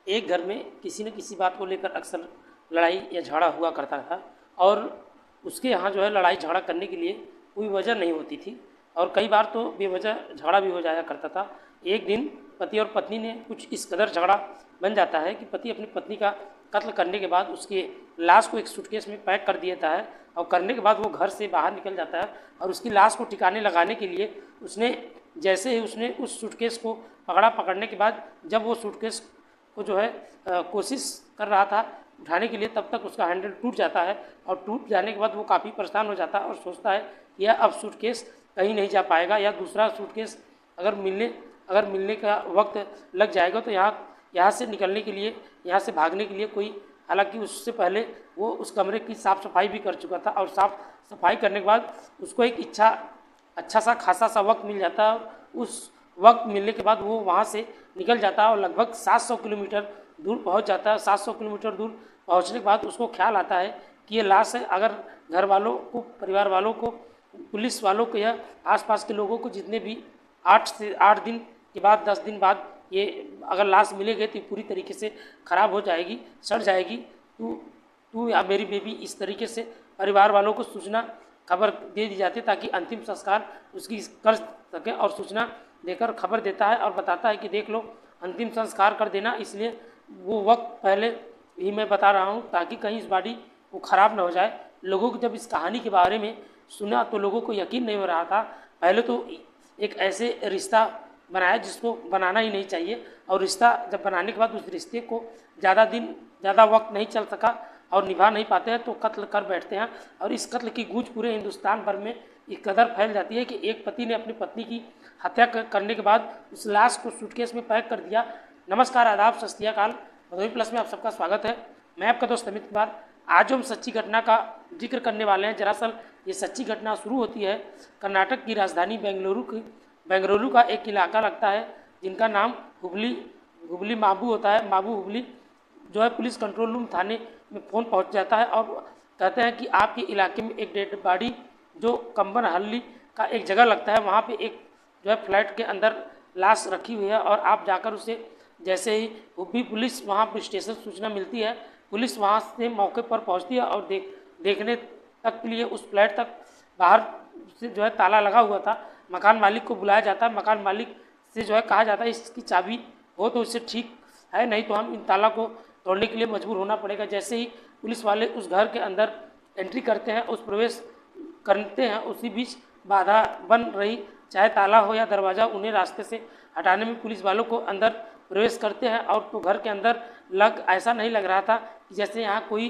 एक घर में किसी न किसी बात को लेकर अक्सर लड़ाई या झगड़ा हुआ करता था और उसके यहाँ जो है लड़ाई झगड़ा करने के लिए कोई वजह नहीं होती थी और कई बार तो बेवजह झगड़ा भी हो जाया करता था। एक दिन पति और पत्नी ने कुछ इस कदर झगड़ा बन जाता है कि पति अपनी पत्नी का कत्ल करने के बाद उसके लाश को एक सूटकेस में पैक कर देता है और करने के बाद वो घर से बाहर निकल जाता है और उसकी लाश को ठिकाने लगाने के लिए उसने जैसे ही उसने उस सूटकेस को पकड़ने के बाद जब वो सूटकेस को जो है कोशिश कर रहा था उठाने के लिए, तब तक उसका हैंडल टूट जाता है और टूट जाने के बाद वो काफ़ी परेशान हो जाता है और सोचता है कि यह अब सूटकेस कहीं नहीं जा पाएगा या दूसरा सूटकेस अगर मिलने का वक्त लग जाएगा तो यहाँ से निकलने के लिए, यहाँ से भागने के लिए कोई, हालांकि उससे पहले वो उस कमरे की साफ़ सफाई भी कर चुका था और साफ़ सफाई करने के बाद उसको एक अच्छा सा खासा सा वक्त मिल जाता है। उस वक्त मिलने के बाद वो वहाँ से निकल जाता है और लगभग 700 किलोमीटर दूर पहुँच जाता है। 700 किलोमीटर दूर पहुँचने के बाद उसको ख्याल आता है कि ये लाश है। अगर घर वालों को, परिवार वालों को, पुलिस वालों को या आसपास के लोगों को, जितने भी 8 दिन के बाद 10 दिन बाद ये अगर लाश मिलेगी तो पूरी तरीके से ख़राब हो जाएगी, सड़ जाएगी। तू या मेरी बेबी, इस तरीके से परिवार वालों को सूचना खबर दे दी जाती है ताकि अंतिम संस्कार उसकी कर सके और सूचना देकर खबर देता है और बताता है कि देख लो अंतिम संस्कार कर देना। इसलिए वो वक्त पहले ही मैं बता रहा हूँ ताकि कहीं इस बॉडी वो ख़राब ना हो जाए। लोगों को जब इस कहानी के बारे में सुना तो लोगों को यकीन नहीं हो रहा था। पहले तो एक ऐसे रिश्ता बनाया जिसको बनाना ही नहीं चाहिए और रिश्ता जब बनाने के बाद उस रिश्ते को ज़्यादा वक्त नहीं चल सका और निभा नहीं पाते हैं तो कत्ल कर बैठते हैं और इस कत्ल की गूंज पूरे हिंदुस्तान भर में इस कदर फैल जाती है कि एक पति ने अपनी पत्नी की हत्या करने के बाद उस लाश को सूटकेस में पैक कर दिया। नमस्कार, आदाब, सत श्री अकाल। भदोही प्लस में आप सबका स्वागत है। मैं आपका दोस्त अमित कुमार। आज हम सच्ची घटना का जिक्र करने वाले हैं। दरअसल ये सच्ची घटना शुरू होती है कर्नाटक की राजधानी बेंगलुरु का एक इलाका लगता है जिनका नाम हुबली माबू होता है। माबू हुबली जो है पुलिस कंट्रोल रूम थाने में फ़ोन पहुंच जाता है और कहते हैं कि आपके इलाके में एक डेड बॉडी जो कंबन हल्ली का एक जगह लगता है, वहाँ पे एक जो है फ्लैट के अंदर लाश रखी हुई है और आप जाकर उसे, जैसे ही हुबली पुलिस वहाँ पर स्टेशन सूचना मिलती है, पुलिस वहाँ से मौके पर पहुँचती है और देखने तक के लिए उस फ्लैट तक बाहर से जो है ताला लगा हुआ था। मकान मालिक को बुलाया जाता है। मकान मालिक से जो है कहा जाता है इसकी चाबी हो तो इससे ठीक है, नहीं तो हम इन ताला को तोड़ने के लिए मजबूर होना पड़ेगा। जैसे ही पुलिस वाले उस घर के अंदर एंट्री करते हैं, उस प्रवेश करते हैं, उसी बीच बाधा बन रही, चाहे ताला हो या दरवाज़ा, उन्हें रास्ते से हटाने में पुलिस वालों को अंदर प्रवेश करते हैं। और तो घर के अंदर ऐसा नहीं लग रहा था कि जैसे यहाँ कोई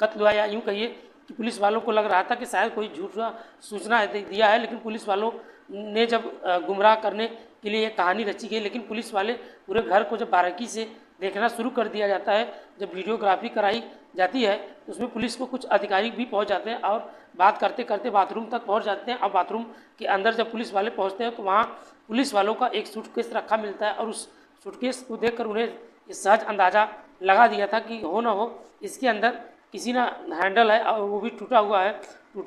कत्ल हुआ, या यूँ कहिए कि पुलिस वालों को लग रहा था कि शायद कोई झूठा सूचना दिया है। लेकिन पुलिस वालों ने जब गुमराह करने के लिए ये कहानी रची गई, लेकिन पुलिस वाले पूरे घर को जब बारीकी से देखना शुरू कर दिया जाता है, जब वीडियोग्राफी कराई जाती है तो उसमें पुलिस को कुछ अधिकारी भी पहुंच जाते हैं और बात करते करते बाथरूम तक पहुंच जाते हैं। और बाथरूम के अंदर जब पुलिस वाले पहुंचते हैं तो वहाँ पुलिस वालों का एक सूटकेस रखा मिलता है और उस सूटकेस को देखकर उन्हें ये सहज अंदाज़ा लगा दिया था कि हो ना हो इसके अंदर किसी ना हैंडल है और वो भी टूटा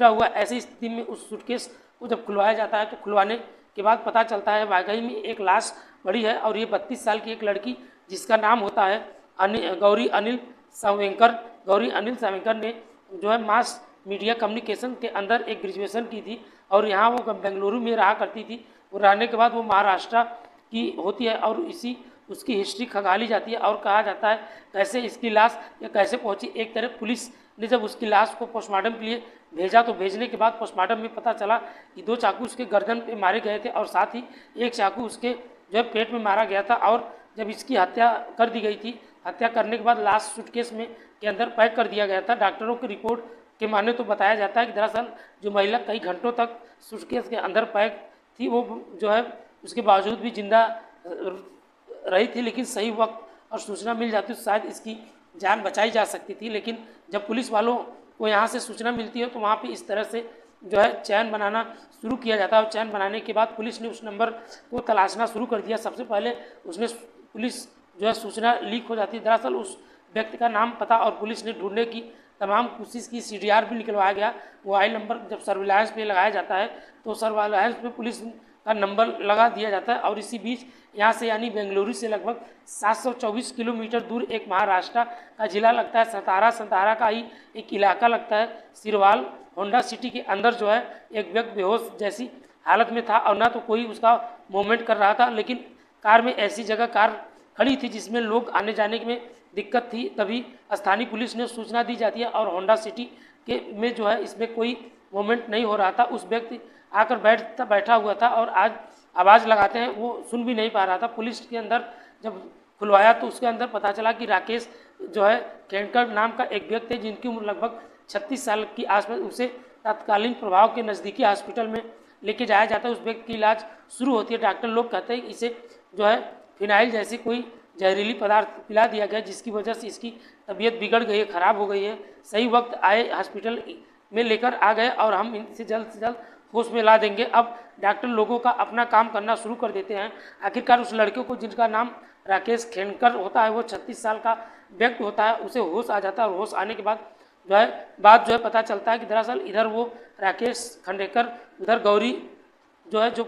हुआ। ऐसी स्थिति में उस सूटकेस को जब खुलवाया जाता है तो खुलवाने के बाद पता चलता है वाकई में एक लाश पड़ी है और ये 32 साल की एक लड़की जिसका नाम होता है गौरी अनिल सावेंकर ने जो है मास मीडिया कम्युनिकेशन के अंदर एक ग्रेजुएशन की थी और यहाँ वो बेंगलुरु में रहा करती थी। वो रहने के बाद वो महाराष्ट्र की होती है और उसकी हिस्ट्री खंगाली जाती है और कहा जाता है कैसे इसकी लाश या कैसे पहुंची। एक तरफ पुलिस ने जब उसकी लाश को पोस्टमार्टम के लिए भेजा तो भेजने के बाद पोस्टमार्टम में पता चला कि 2 चाकू उसके गर्दन पे मारे गए थे और साथ ही एक चाकू उसके जो है पेट में मारा गया था। और जब इसकी हत्या कर दी गई थी, हत्या करने के बाद लाश सूटकेस में के अंदर पैक कर दिया गया था। डॉक्टरों की रिपोर्ट के माने तो बताया जाता है कि दरअसल जो महिला कई घंटों तक सूटकेस के अंदर पैक थी, वो जो है उसके बावजूद भी जिंदा रही थी, लेकिन सही वक्त और सूचना मिल जाती तो शायद इसकी जान बचाई जा सकती थी। लेकिन जब पुलिस वालों को यहाँ से सूचना मिलती है तो वहाँ पे इस तरह से जो है चैन बनाना शुरू किया जाता है और चैन बनाने के बाद पुलिस ने उस नंबर को तलाशना शुरू कर दिया। सबसे पहले पुलिस जो है सूचना लीक हो जाती है। दरअसल उस व्यक्ति का नाम, पता और पुलिस ने ढूंढने की तमाम कोशिश की। CDR भी निकलवाया गया। मोबाइल नंबर जब सर्विलांस पे लगाया जाता है तो सर्विलांस पे पुलिस का नंबर लगा दिया जाता है। और इसी बीच यहाँ से यानी बेंगलुरु से लगभग 724 किलोमीटर दूर एक महाराष्ट्र का जिला लगता है सतारा का ही एक इलाका लगता है सिरवाल। होंडा सिटी के अंदर जो है एक व्यक्ति बेहोश जैसी हालत में था और ना तो कोई उसका मूवमेंट कर रहा था, लेकिन कार में ऐसी जगह कार खड़ी थी जिसमें लोग आने जाने में दिक्कत थी। तभी स्थानीय पुलिस ने सूचना दी जाती है और होंडा सिटी के में जो है इसमें कोई मूवमेंट नहीं हो रहा था। उस व्यक्ति आकर बैठा हुआ था और आज आवाज़ लगाते हैं वो सुन भी नहीं पा रहा था। पुलिस के अंदर जब खुलवाया तो उसके अंदर पता चला कि राकेश जो है खेड़कर नाम का एक व्यक्ति है जिनकी उम्र लगभग 36 साल की आसपास, उसे तत्कालीन प्रभाव के नज़दीकी हॉस्पिटल में लेके जाया जाता है। उस व्यक्ति की इलाज शुरू होती है। डॉक्टर लोग कहते हैं इसे जो है फिनाइल जैसी कोई जहरीली पदार्थ पिला दिया गया जिसकी वजह से इसकी तबीयत बिगड़ गई है, ख़राब हो गई है। सही वक्त आए हॉस्पिटल में लेकर आ गए और हम इनसे जल्द से जल्द होश में ला देंगे। अब डॉक्टर लोगों का अपना काम करना शुरू कर देते हैं। आखिरकार उस लड़के को जिनका नाम राकेश खेड़कर होता है, वो 36 साल का व्यक्ति होता है, उसे होश आ जाता है और होश आने के बाद जो है पता चलता है कि दरअसल इधर वो राकेश खंडेकर उधर गौरी जो है जो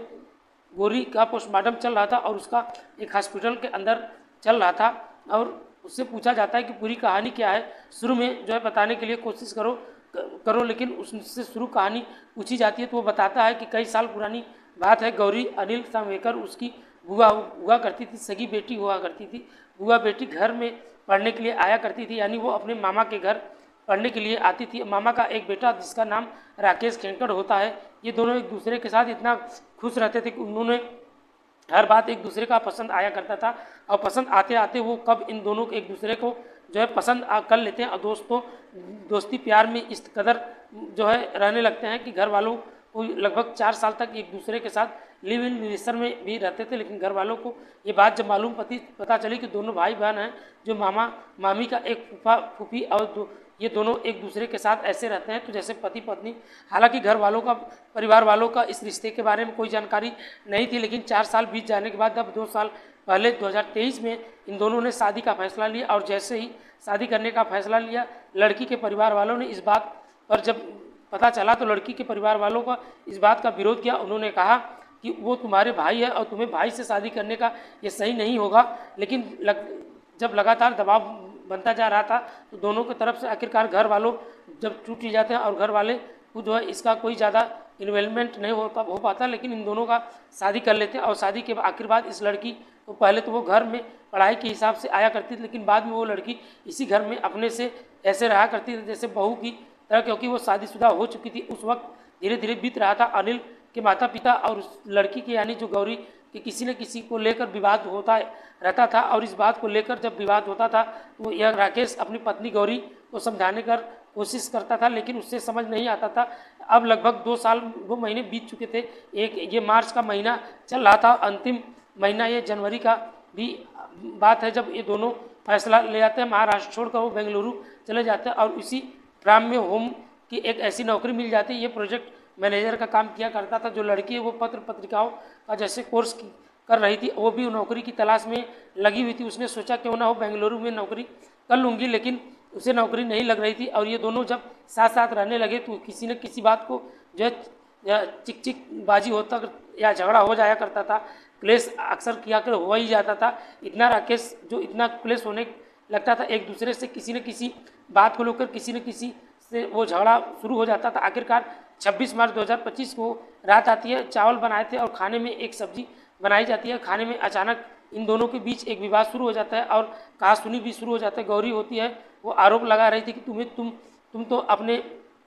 गौरी का पोस्टमार्टम चल रहा था और उसका एक हॉस्पिटल के अंदर चल रहा था और उससे पूछा जाता है कि पूरी कहानी क्या है। शुरू में जो है बताने के लिए कोशिश करो लेकिन उससे शुरू कहानी पूछी जाती है तो वो बताता है कि कई साल पुरानी बात है। गौरी अनिल सामवेकर उसकी बुआ हुआ करती थी, सगी बेटी हुआ करती थी। बुआ बेटी घर में पढ़ने के लिए आया करती थी, यानी वो अपने मामा के घर पढ़ने के लिए आती थी। मामा का एक बेटा जिसका नाम राकेश खेड़कर होता है। ये दोनों एक दूसरे के साथ इतना खुश रहते थे कि उन्होंने हर बात एक दूसरे का पसंद आया करता था और पसंद आते आते वो कब इन दोनों एक दूसरे को जो है पसंद कर लेते हैं और दोस्ती प्यार में इस कदर जो है रहने लगते हैं कि घर वालों को लगभग 4 साल तक एक दूसरे के साथ लिव इन रिलेशन में भी रहते थे। लेकिन घर वालों को ये बात जब पता चली कि दोनों भाई बहन हैं, जो मामा मामी का एक फूफा फूफी और ये दोनों एक दूसरे के साथ ऐसे रहते हैं तो जैसे पति पत्नी। हालांकि घर वालों का परिवार वालों का इस रिश्ते के बारे में कोई जानकारी नहीं थी, लेकिन 4 साल बीत जाने के बाद अब 2 साल पहले 2023 में इन दोनों ने शादी का फैसला लिया और जैसे ही शादी करने का फैसला लिया, लड़की के परिवार वालों ने इस बात पर जब पता चला तो लड़की के परिवार वालों का इस बात का विरोध किया। उन्होंने कहा कि वो तुम्हारे भाई है और तुम्हें भाई से शादी करने का ये सही नहीं होगा। लेकिन जब लगातार दबाव बनता जा रहा था तो दोनों की तरफ से आखिरकार घर वालों जब टूट जाते हैं और घर वाले को जो है इसका कोई ज़्यादा इन्वॉल्वमेंट नहीं हो पाता, लेकिन इन दोनों का शादी कर लेते हैं। और शादी के आखिर बाद इस लड़की तो पहले तो वो घर में पढ़ाई के हिसाब से आया करती थी, लेकिन बाद में वो लड़की इसी घर में अपने से ऐसे रहा करती थी जैसे बहू की तरह, क्योंकि वो शादीशुदा हो चुकी थी। उस वक्त धीरे धीरे बीत रहा था। अनिल के माता पिता और उस लड़की के यानी जो गौरी कि किसी न किसी को लेकर विवाद होता रहता था और इस बात को लेकर जब विवाद होता था तो यह राकेश अपनी पत्नी गौरी को समझाने कर कोशिश करता था, लेकिन उससे समझ नहीं आता था। अब लगभग 2 साल 2 महीने बीत चुके थे। ये मार्च का महीना चल रहा था, अंतिम महीना ये जनवरी का भी बात है जब ये दोनों फैसला ले जाते हैं। महाराष्ट्र छोड़कर वो बेंगलुरु चले जाते हैं और इसी फ्राम में होम की एक ऐसी नौकरी मिल जाती है। ये प्रोजेक्ट मैनेजर का काम किया करता था। जो लड़की है वो पत्र पत्रिकाओं का जैसे कोर्स कर रही थी, वो भी नौकरी की तलाश में लगी हुई थी। उसने सोचा क्यों ना हो बेंगलुरु में नौकरी कर लूँगी, लेकिन उसे नौकरी नहीं लग रही थी। और ये दोनों जब साथ साथ रहने लगे तो किसी न किसी बात को जो है चिक बाजी होता या झगड़ा हो जाया करता था, क्लेश अक्सर किया कर हो ही जाता था। इतना राकेश जो इतना क्लेश होने लगता था एक दूसरे से, किसी न किसी बात को लेकर किसी न किसी से वो झगड़ा शुरू हो जाता था। आखिरकार 26 मार्च 2025 को रात आती है, चावल बनाए थे और खाने में एक सब्जी बनाई जाती है। खाने में अचानक इन दोनों के बीच एक विवाद शुरू हो जाता है और कहासुनी भी शुरू हो जाता है। गौरी होती है वो आरोप लगा रही थी कि तुम तो अपने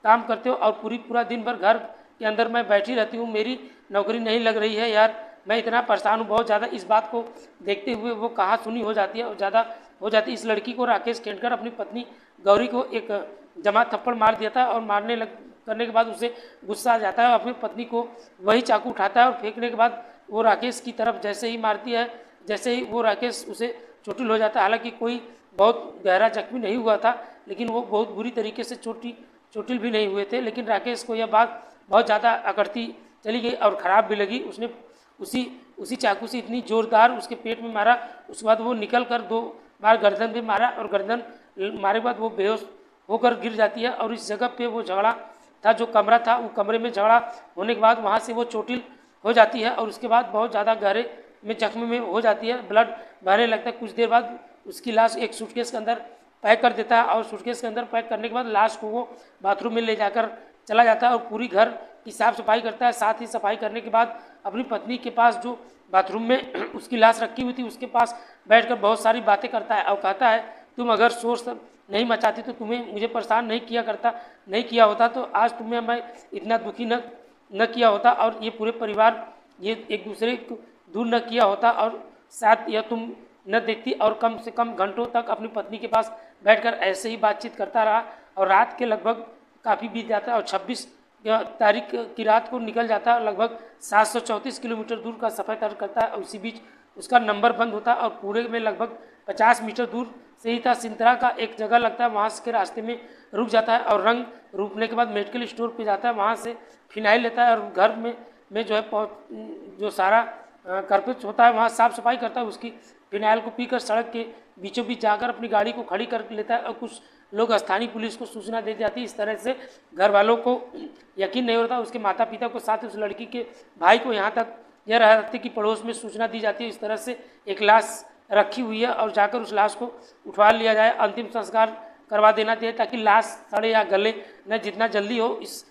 काम करते हो और पूरा दिन भर घर के अंदर मैं बैठी रहती हूँ, मेरी नौकरी नहीं लग रही है यार, मैं इतना परेशान हूँ बहुत ज़्यादा। इस बात को देखते हुए वो कहासुनी हो जाती है और ज़्यादा हो जाती है। इस लड़की को राकेश खेड़कर अपनी पत्नी गौरी को एक जमा थप्पड़ मार दिया था और करने के बाद उसे गुस्सा आ जाता है, अपनी पत्नी को वही चाकू उठाता है और फेंकने के बाद वो राकेश की तरफ जैसे ही मारती है, जैसे ही वो राकेश उसे चोटिल हो जाता है। हालांकि कोई बहुत गहरा जख्मी नहीं हुआ था, लेकिन वो बहुत बुरी तरीके से चोटिल भी नहीं हुए थे। लेकिन राकेश को यह बात बहुत ज़्यादा अकड़ती चली गई और ख़राब भी लगी। उसने उसी चाकू से इतनी ज़ोरदार उसके पेट में मारा, उसके बाद वो निकल कर 2 बार गर्दन भी मारा और गर्दन मारे बाद वो बेहोश होकर गिर जाती है। और इस जगह पे वो झगड़ा था, जो कमरा था, वो कमरे में झगड़ा होने के बाद वहाँ से वो चोटिल हो जाती है और उसके बाद बहुत ज़्यादा गहरे में जख्म में हो जाती है, ब्लड बहने लगता है। कुछ देर बाद उसकी लाश एक सूटकेस के अंदर पैक कर देता है और सूटकेस के अंदर पैक करने के बाद लाश को वो बाथरूम में ले जाकर चला जाता है और पूरी घर की साफ सफाई करता है। साथ ही सफाई करने के बाद अपनी पत्नी के पास जो बाथरूम में उसकी लाश रखी हुई थी उसके पास बैठकर बहुत सारी बातें करता है और कहता है, तुम अगर शोर नहीं मचाती तो तुम्हें मुझे परेशान नहीं किया होता तो आज तुम्हें मैं इतना दुखी न किया होता और ये पूरे परिवार ये एक दूसरे को दूर न किया होता और शायद यह तुम न देखती। और कम से कम घंटों तक अपनी पत्नी के पास बैठकर ऐसे ही बातचीत करता रहा और रात के लगभग काफ़ी बीत जाता है और 26 तारीख की रात को निकल जाता है। लगभग 734 किलोमीटर दूर का सफ़र तय करता है और उसी बीच उसका नंबर बंद होता है और पूरे में लगभग 50 मीटर दूर से ही था सिंतरा का एक जगह लगता है, वहाँ के रास्ते में रुक जाता है और रंग रुकने के बाद मेडिकल स्टोर पे जाता है, वहाँ से फिनाइल लेता है और घर में जो है जो सारा कारपेट होता है वहाँ साफ़ सफाई करता है। उसकी फिनाइल को पीकर सड़क के बीचों बीच जाकर अपनी गाड़ी को खड़ी कर लेता है और कुछ लोग स्थानीय पुलिस को सूचना दे जाती है। इस तरह से घर वालों को यकीन नहीं होता, उसके माता पिता को, साथ ही उस लड़की के भाई को, यहाँ तक यह रहती कि पड़ोस में सूचना दी जाती है। इस तरह से एक लाश रखी हुई है और जाकर उस लाश को उठवा लिया जाए, अंतिम संस्कार करवा देना चाहिए ताकि लाश सड़े या गले न, जितना जल्दी हो इस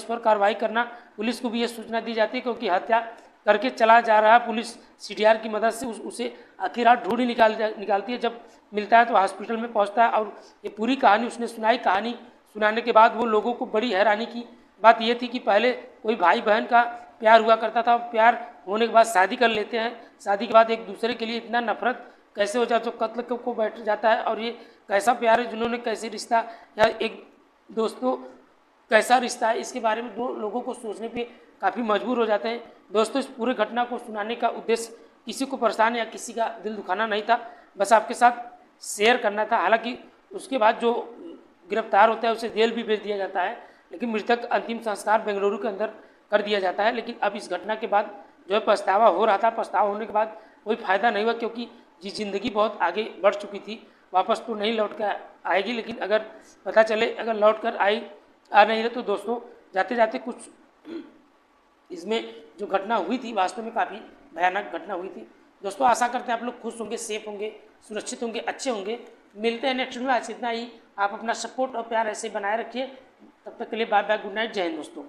पर कार्रवाई करना। पुलिस को भी ये सूचना दी जाती है क्योंकि हत्या करके चला जा रहा पुलिस सीडीआर की मदद से उसे आखिर रात ढूंढी निकालती है। जब मिलता है तो हॉस्पिटल में पहुंचता है और ये पूरी कहानी उसने सुनाई। कहानी सुनाने के बाद वो लोगों को बड़ी हैरानी की बात ये थी कि पहले कोई भाई बहन का प्यार हुआ करता था, प्यार होने के बाद शादी कर लेते हैं, शादी के बाद एक दूसरे के लिए इतना नफरत कैसे हो जाए तो कत्ल को बैठ जाता है। और ये कैसा प्यार है, जिन्होंने कैसे रिश्ता या एक दोस्तों कैसा रिश्ता है, इसके बारे में दो लोगों को सोचने पे काफ़ी मजबूर हो जाते हैं। दोस्तों, इस पूरे घटना को सुनाने का उद्देश्य किसी को परेशान या किसी का दिल दुखाना नहीं था, बस आपके साथ शेयर करना था। हालांकि उसके बाद जो गिरफ्तार होता है उसे जेल भी भेज दिया जाता है, लेकिन मृतक अंतिम संस्कार बेंगलुरु के अंदर कर दिया जाता है। लेकिन अब इस घटना के बाद जो है पछतावा हो रहा था, पछतावा होने के बाद कोई फ़ायदा नहीं हुआ क्योंकि ज़िंदगी बहुत आगे बढ़ चुकी थी, वापस तो नहीं लौट कर आएगी। लेकिन अगर पता चले अगर लौट कर आ नहीं रहे तो दोस्तों जाते जाते कुछ इसमें जो घटना हुई थी वास्तव में काफ़ी भयानक घटना हुई थी। दोस्तों, आशा करते हैं आप लोग खुश होंगे, सेफ होंगे, सुरक्षित होंगे, अच्छे होंगे। मिलते हैं नेक्स्ट में, आज इतना ही। आप अपना सपोर्ट और प्यार ऐसे बनाए रखिए। तब तक के लिए बाय बाय, गुड नाइट, जय हिंद दोस्तों।